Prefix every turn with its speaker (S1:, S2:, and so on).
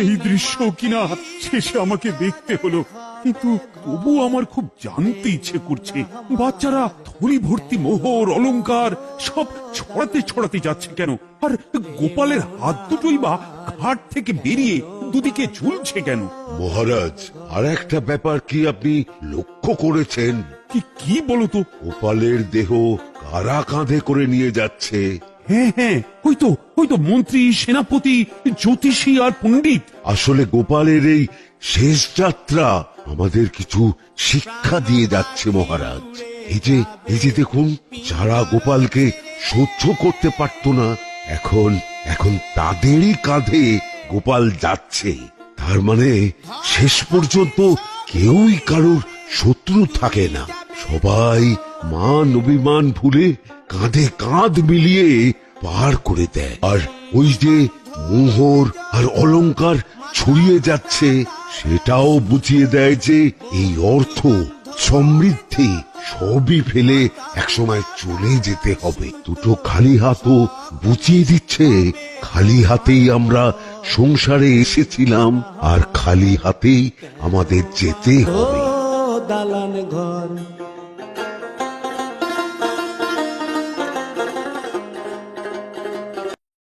S1: এই দৃশ্য কিনা শেষে আমাকে দেখতে হলো, কিন্তু তবু আমার খুব জানতে ইচ্ছে করছে বাচ্চারা থলি ভর্তি মোহর অলংকার সব ছড়াতে ছড়াতে যাচ্ছে কেন, আর গোপালের হাত দুটোই বা ঘাট থেকে বেরিয়ে দুদিকে ঝুলছে কেন?
S2: মহারাজ, আর একটা ব্যাপার কি আপনি লক্ষ্য করেছেন?
S1: কি কি বলো তো?
S2: গোপালের দেহ কারা কাঁধে করে নিয়ে যাচ্ছে?
S1: হ্যাঁ হ্যাঁ, ওই তো মন্ত্রী, সেনাপতি, জ্যোতিষী আর পণ্ডিত।
S2: আসলে গোপালের এই শেষ যাত্রা আমাদের কিছু শিক্ষা দিয়ে যাচ্ছে মহারাজ। এই যে দেখুন, যারা গোপালকে সহ্য করতে পারত না, এখন তাদেরই কাঁধে গোপাল যাচ্ছে। তার মানে শেষ পর্যন্ত কেউই কারোর শত্রু থাকে না, সবাই মান অভিমান ভুলে কাঁধে কাঁধ মিলিয়ে পার করে দেয়। আর ওই যে মোহর আর অলংকার ছড়িয়ে যাচ্ছে, সেটাও বুঝিয়ে দেয় যে এই অর্থ, সমৃদ্ধি সবই ফেলে একসময় চলে যেতে হবে। দুটো খালি হাতও বুঝিয়ে দিচ্ছে খালি হাতেই আমরা সংসারে এসেছিলাম, আর খালি হাতেই আমাদের যেতে হবে।
S3: দালান ঘর